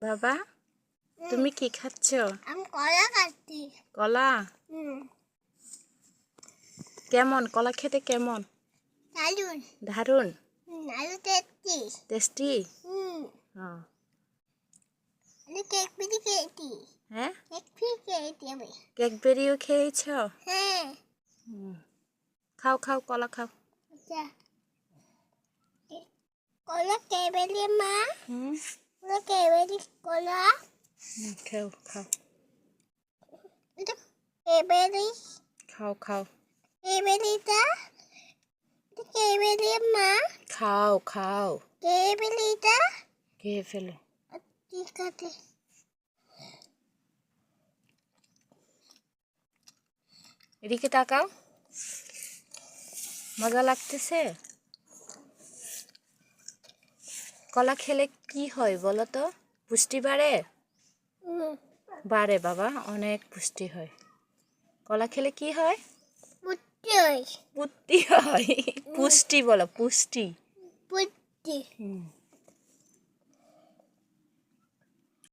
বাবা, তুমি কি খাচ্ছ? আমি কলা খাচ্ছি। কলা? কেমন কলা খেতে? কেমন? দারুন। দারুন? আলু টেস্টি। টেস্টি? আমি কেক বিড়ি খেয়েছি। হ্যাঁ, কেক ফ্রি খেয়েছি আমি। কেকবেরিও খেয়েছ? হ্যাঁ। খাও খাও, কলা খাও। আচ্ছা, কলা কেবেলি মা। কলা কেবেলি কলা। খাও খাও এটা কেবেলি। খাও খাও কেবেলিটা এটা কেবেলি মা। খাও খাও, কেবেলিটা খেয়ে ফেলো। ঠিক আছে। এদিকে তাকাও, মজা লাগতেছে? কলা খেলে কি হয় বলো তো? পুষ্টি বাড়ে? বাড়ে বাবা, অনেক পুষ্টি হয়। কলা খেলে কি হয়? পুষ্টি হয়। পুষ্টি বলো, পুষ্টি। পুষ্টি।